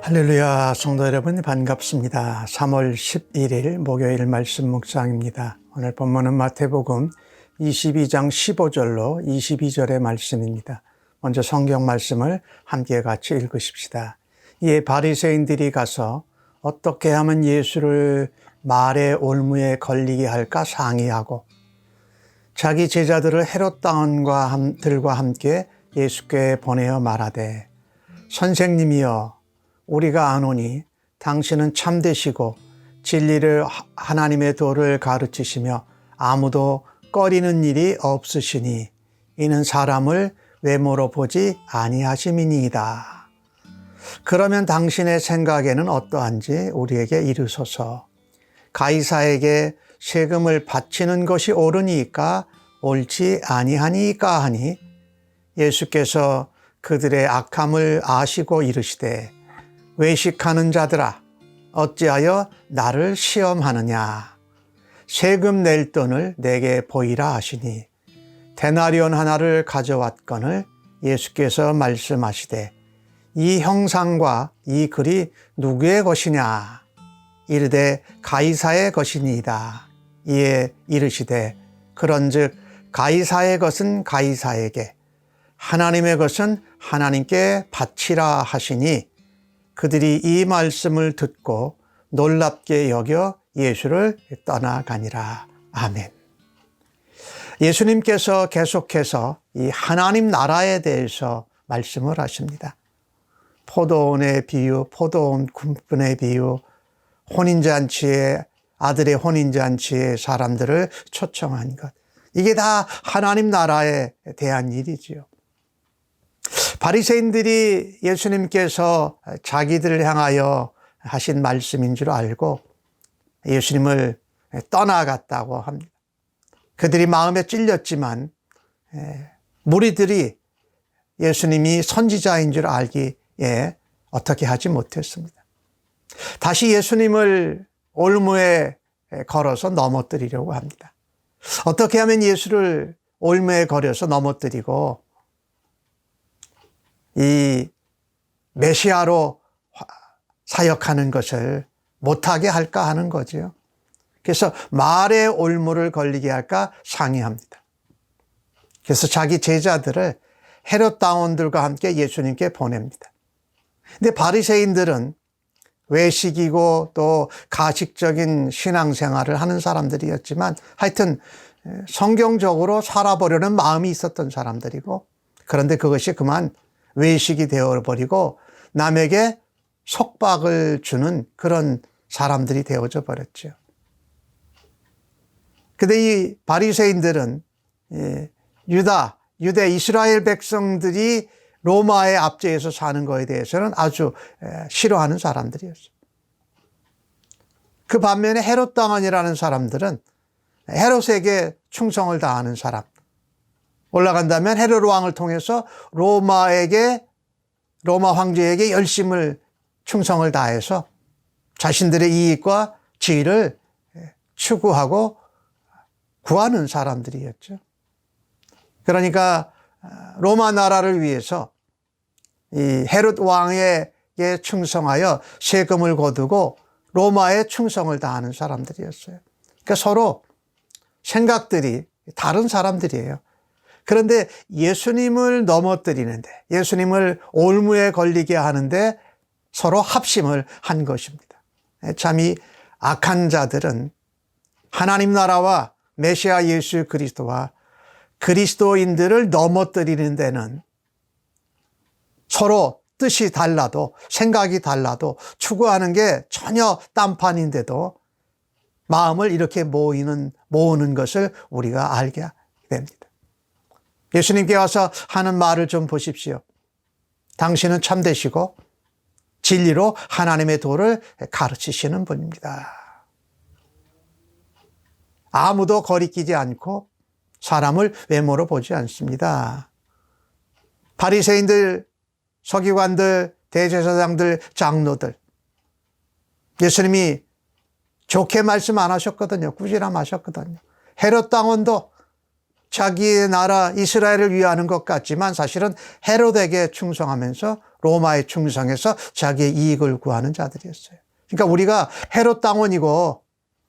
할렐루야, 성도 여러분 반갑습니다. 3월 11일 목요일 말씀 묵상입니다. 오늘 본문은 마태복음 22장 15절로 22절의 말씀입니다. 먼저 성경 말씀을 함께 같이 읽으십시다. 이에 바리새인들이 가서 어떻게 하면 예수를 말의 올무에 걸리게 할까 상의하고 자기 제자들을 헤롯 당원들과 함께 예수께 보내어 말하되 선생님이여 우리가 아노니 당신은 참되시고 진리를 하나님의 도를 가르치시며 아무도 꺼리는 일이 없으시니 이는 사람을 외모로 보지 아니하심이니이다. 그러면 당신의 생각에는 어떠한지 우리에게 이르소서. 가이사에게 세금을 바치는 것이 옳으니까 옳지 아니하니까 하니 예수께서 그들의 악함을 아시고 이르시되 외식하는 자들아 어찌하여 나를 시험하느냐. 세금 낼 돈을 내게 보이라 하시니 데나리온 하나를 가져왔거늘 예수께서 말씀하시되 이 형상과 이 글이 누구의 것이냐. 이르되 가이사의 것이니이다. 이에 이르시되 그런즉 가이사의 것은 가이사에게 하나님의 것은 하나님께 바치라 하시니 그들이 이 말씀을 듣고 놀랍게 여겨 예수를 떠나가니라. 아멘. 예수님께서 계속해서 이 하나님 나라에 대해서 말씀을 하십니다. 포도원의 비유, 포도원 군분의 비유, 혼인잔치에 아들의 혼인잔치에 사람들을 초청한 것. 이게 다 하나님 나라에 대한 일이지요. 바리새인들이 예수님께서 자기들을 향하여 하신 말씀인 줄 알고 예수님을 떠나갔다고 합니다. 그들이 마음에 찔렸지만 무리들이 예수님이 선지자인 줄 알기에 어떻게 하지 못했습니다. 다시 예수님을 올무에 걸어서 넘어뜨리려고 합니다. 어떻게 하면 예수를 올무에 걸어서 넘어뜨리고 이 메시아로 사역하는 것을 못하게 할까 하는 거죠. 그래서 말의 올무를 걸리게 할까 상의합니다. 그래서 자기 제자들을 헤롯 당원들과 함께 예수님께 보냅니다. 근데 바리새인들은 외식이고 또 가식적인 신앙생활을 하는 사람들이었지만 하여튼 성경적으로 살아보려는 마음이 있었던 사람들이고 그런데 그것이 그만 외식이 되어버리고 남에게 속박을 주는 그런 사람들이 되어져 버렸죠. 근데 이 바리새인들은 유대 이스라엘 백성들이 로마의 압제에서 사는 것에 대해서는 아주 싫어하는 사람들이었어요. 그 반면에 헤롯 당원이라는 사람들은 헤롯에게 충성을 다하는 사람. 올라간다면 헤롯 왕을 통해서 로마 황제에게 열심을 충성을 다해서 자신들의 이익과 지위를 추구하고 구하는 사람들이었죠. 그러니까 로마 나라를 위해서 이 헤롯 왕에게 충성하여 세금을 거두고 로마에 충성을 다하는 사람들이었어요. 그러니까 서로 생각들이 다른 사람들이에요. 그런데 예수님을 넘어뜨리는데 예수님을 올무에 걸리게 하는데 서로 합심을 한 것입니다. 참 이 악한 자들은 하나님 나라와 메시아 예수 그리스도와 그리스도인들을 넘어뜨리는 데는 서로 뜻이 달라도 생각이 달라도 추구하는 게 전혀 딴판인데도 마음을 이렇게 모으는 것을 우리가 알게 됩니다. 예수님께 와서 하는 말을 좀 보십시오. 당신은 참되시고 진리로 하나님의 도를 가르치시는 분입니다. 아무도 거리끼지 않고 사람을 외모로 보지 않습니다. 바리새인들, 서기관들, 대제사장들, 장로들 예수님이 좋게 말씀 안 하셨거든요. 꾸지람하셨거든요. 헤롯 당원도 자기의 나라 이스라엘을 위하는 것 같지만 사실은 헤롯에게 충성하면서 로마에 충성해서 자기의 이익을 구하는 자들이었어요. 그러니까 우리가 헤롯 당원이고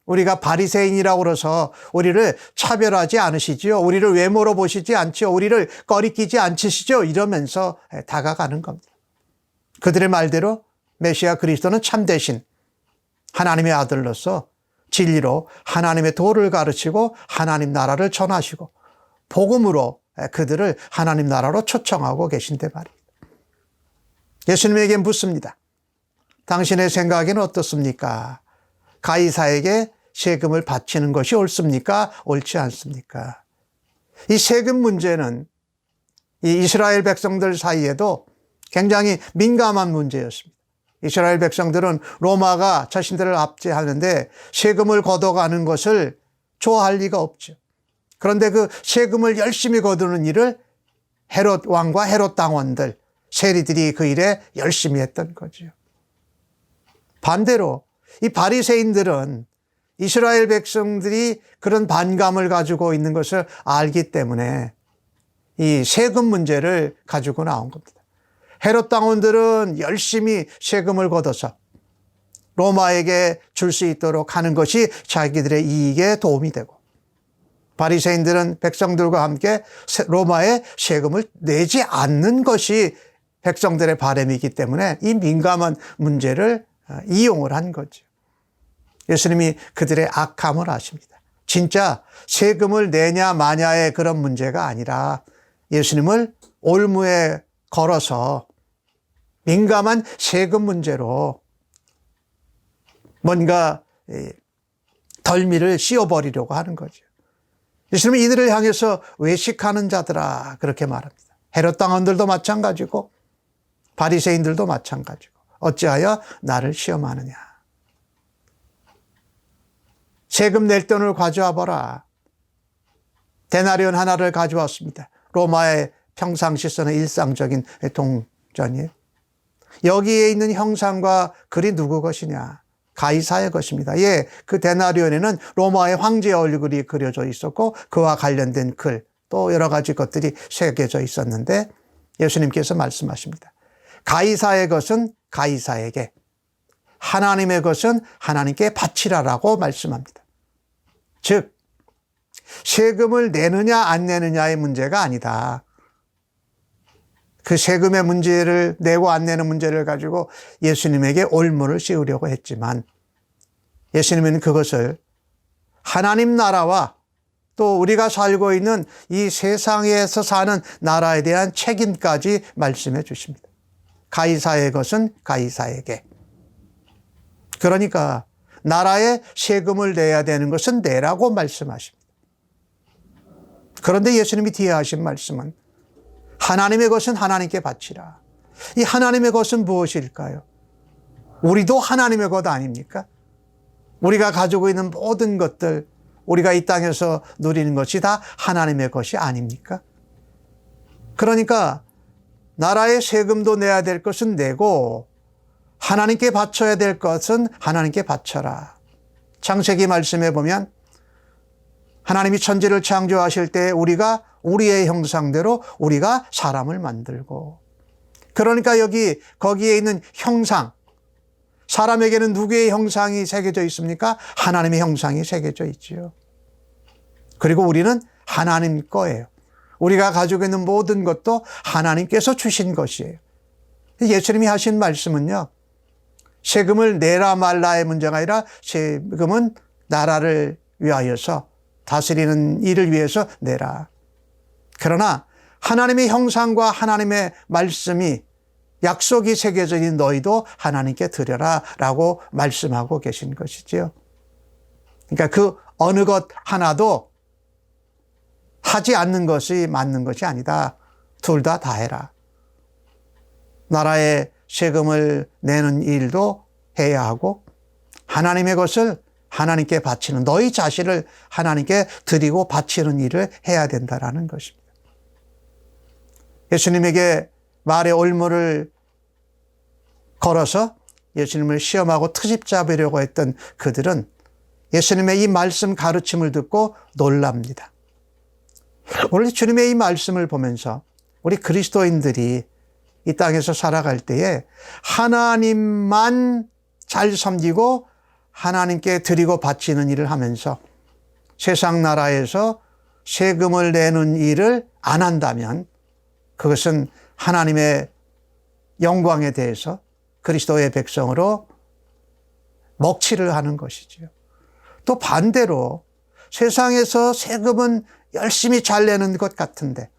우리가 바리새인이라고 그래서 우리를 차별하지 않으시지요. 우리를 외모로 보시지 않지요. 우리를 꺼리끼지 않으시죠. 이러면서 다가가는 겁니다. 그들의 말대로 메시아 그리스도는 참되신 하나님의 아들로서 진리로 하나님의 도를 가르치고 하나님 나라를 전하시고 복음으로 그들을 하나님 나라로 초청하고 계신데 말입니다. 예수님에게 묻습니다. 당신의 생각에는 어떻습니까? 가이사에게 세금을 바치는 것이 옳습니까? 옳지 않습니까? 이 세금 문제는 이 이스라엘 백성들 사이에도 굉장히 민감한 문제였습니다. 이스라엘 백성들은 로마가 자신들을 압제하는데 세금을 걷어가는 것을 좋아할 리가 없죠. 그런데 그 세금을 열심히 거두는 일을 헤롯 왕과 헤롯 당원들, 세리들이 그 일에 열심히 했던 거죠. 반대로 이 바리새인들은 이스라엘 백성들이 그런 반감을 가지고 있는 것을 알기 때문에 이 세금 문제를 가지고 나온 겁니다. 헤롯 당원들은 열심히 세금을 걷어서 로마에게 줄 수 있도록 하는 것이 자기들의 이익에 도움이 되고, 바리새인들은 백성들과 함께 로마에 세금을 내지 않는 것이 백성들의 바람이기 때문에 이 민감한 문제를 이용을 한 거죠. 예수님이 그들의 악함을 아십니다. 진짜 세금을 내냐 마냐의 그런 문제가 아니라 예수님을 올무에 걸어서 민감한 세금 문제로 뭔가 덜미를 씌워버리려고 하는 거죠. 예수님은 이들을 향해서 외식하는 자들아 그렇게 말합니다. 헤롯 당원들도 마찬가지고 바리새인들도 마찬가지고 어찌하여 나를 시험하느냐. 세금 낼 돈을 가져와 보라. 데나리온 하나를 가져왔습니다. 로마의 평상시 쓰는 일상적인 동전이에요. 여기에 있는 형상과 글이 누구 것이냐? 가이사의 것입니다. 예, 그 데나리온에는 로마의 황제의 얼굴이 그려져 있었고 그와 관련된 글, 또 여러 가지 것들이 새겨져 있었는데 예수님께서 말씀하십니다. 가이사의 것은 가이사에게, 하나님의 것은 하나님께 바치라라고 말씀합니다. 즉, 세금을 내느냐 안 내느냐의 문제가 아니다. 그 세금의 문제를 내고 안 내는 문제를 가지고 예수님에게 올무를 씌우려고 했지만 예수님은 그것을 하나님 나라와 또 우리가 살고 있는 이 세상에서 사는 나라에 대한 책임까지 말씀해 주십니다. 가이사의 것은 가이사에게. 그러니까 나라에 세금을 내야 되는 것은 내라고 말씀하십니다. 그런데 예수님이 뒤에 하신 말씀은 하나님의 것은 하나님께 바치라. 이 하나님의 것은 무엇일까요? 우리도 하나님의 것 아닙니까? 우리가 가지고 있는 모든 것들, 우리가 이 땅에서 누리는 것이 다 하나님의 것이 아닙니까? 그러니까 나라의 세금도 내야 될 것은 내고 하나님께 바쳐야 될 것은 하나님께 바쳐라. 창세기 말씀에 보면 하나님이 천지를 창조하실 때 우리가 우리의 형상대로 우리가 사람을 만들고, 그러니까 거기에 있는 형상, 사람에게는 누구의 형상이 새겨져 있습니까? 하나님의 형상이 새겨져 있지요. 그리고 우리는 하나님 거예요. 우리가 가지고 있는 모든 것도 하나님께서 주신 것이에요. 예수님이 하신 말씀은요, 세금을 내라 말라의 문제가 아니라 세금은 나라를 위하여서 다스리는 일을 위해서 내라. 그러나 하나님의 형상과 하나님의 말씀이, 약속이 새겨져 있는 너희도 하나님께 드려라 라고 말씀하고 계신 것이지요. 그러니까 그 어느 것 하나도 하지 않는 것이 맞는 것이 아니다. 둘 다 해라. 나라의 세금을 내는 일도 해야 하고 하나님의 것을 하나님께 바치는, 너희 자신을 하나님께 드리고 바치는 일을 해야 된다라는 것입니다. 예수님에게 말의 올무를 걸어서 예수님을 시험하고 트집 잡으려고 했던 그들은 예수님의 이 말씀 가르침을 듣고 놀랍니다. 오늘 주님의 이 말씀을 보면서 우리 그리스도인들이 이 땅에서 살아갈 때에 하나님만 잘 섬기고 하나님께 드리고 바치는 일을 하면서 세상 나라에서 세금을 내는 일을 안 한다면 그것은 하나님의 영광에 대해서 그리스도의 백성으로 먹칠을 하는 것이지요. 또 반대로 세상에서 세금은 열심히 잘 내는 것 같은데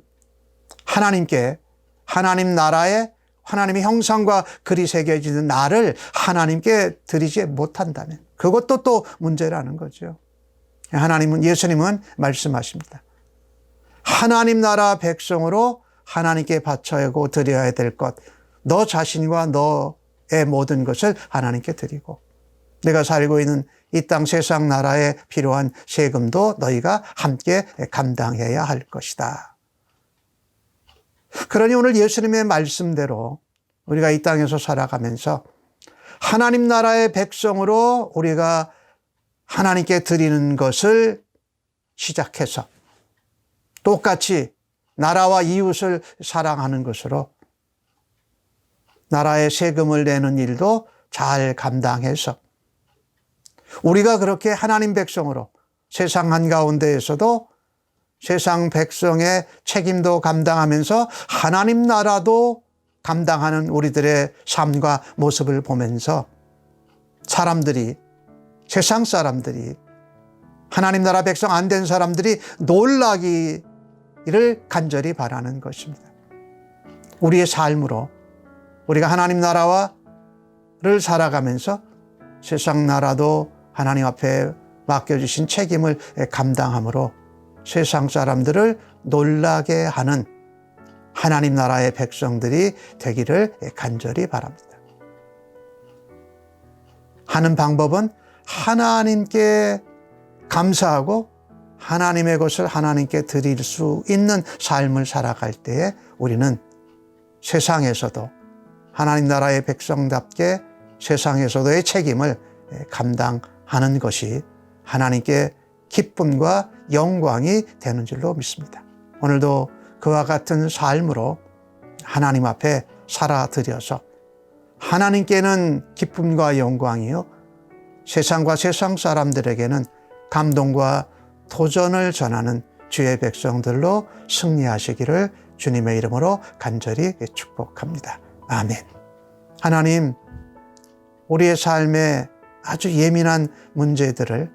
하나님께, 하나님 나라에 하나님의 형상과 글이 새겨지는 나를 하나님께 드리지 못한다면 그것도 또 문제라는 거죠. 예수님은 말씀하십니다. 하나님 나라 백성으로 하나님께 바쳐야고 드려야 될 것, 너 자신과 너의 모든 것을 하나님께 드리고 내가 살고 있는 이 땅 세상 나라에 필요한 세금도 너희가 함께 감당해야 할 것이다. 그러니 오늘 예수님의 말씀대로 우리가 이 땅에서 살아가면서 하나님 나라의 백성으로 우리가 하나님께 드리는 것을 시작해서 똑같이 나라와 이웃을 사랑하는 것으로 나라의 세금을 내는 일도 잘 감당해서 우리가 그렇게 하나님 백성으로 세상 한가운데에서도 세상 백성의 책임도 감당하면서 하나님 나라도 감당하는 우리들의 삶과 모습을 보면서 세상 사람들이 하나님 나라 백성 안 된 사람들이 놀라기를 간절히 바라는 것입니다. 우리의 삶으로 우리가 하나님 나라를 살아가면서 세상 나라도 하나님 앞에 맡겨주신 책임을 감당함으로 세상 사람들을 놀라게 하는 하나님 나라의 백성들이 되기를 간절히 바랍니다. 하는 방법은 하나님께 감사하고 하나님의 것을 하나님께 드릴 수 있는 삶을 살아갈 때에 우리는 세상에서도 하나님 나라의 백성답게 세상에서도의 책임을 감당하는 것이 하나님께 기쁨과 영광이 되는 줄로 믿습니다. 오늘도 그와 같은 삶으로 하나님 앞에 살아드려서 하나님께는 기쁨과 영광이요 세상과 세상 사람들에게는 감동과 도전을 전하는 주의 백성들로 승리하시기를 주님의 이름으로 간절히 축복합니다. 아멘. 하나님, 우리의 삶에 아주 예민한 문제들을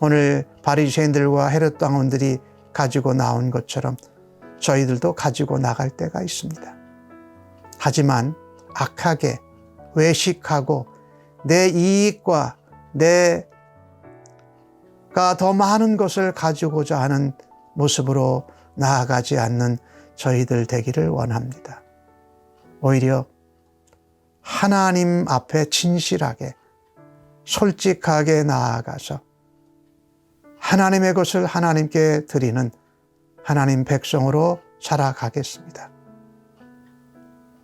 오늘 바리새인들과 헤롯 왕원들이 가지고 나온 것처럼 저희들도 가지고 나갈 때가 있습니다. 하지만 악하게 외식하고 내 이익과 내가 더 많은 것을 가지고자 하는 모습으로 나아가지 않는 저희들 되기를 원합니다. 오히려 하나님 앞에 진실하게 솔직하게 나아가서 하나님의 것을 하나님께 드리는 하나님 백성으로 살아가겠습니다.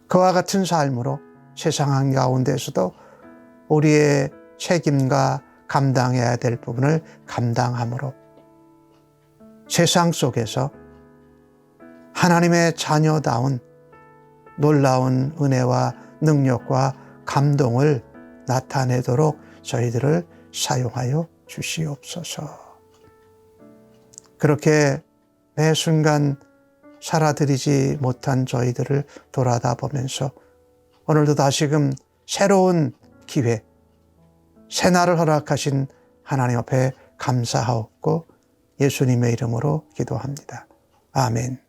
그와 같은 삶으로 세상 한가운데서도 우리의 책임과 감당해야 될 부분을 감당함으로 세상 속에서 하나님의 자녀다운 놀라운 은혜와 능력과 감동을 나타내도록 저희들을 사용하여 주시옵소서. 그렇게 매 순간 살아드리지 못한 저희들을 돌아다 보면서 오늘도 다시금 새로운 기회, 새날을 허락하신 하나님 앞에 감사하옵고 예수님의 이름으로 기도합니다. 아멘.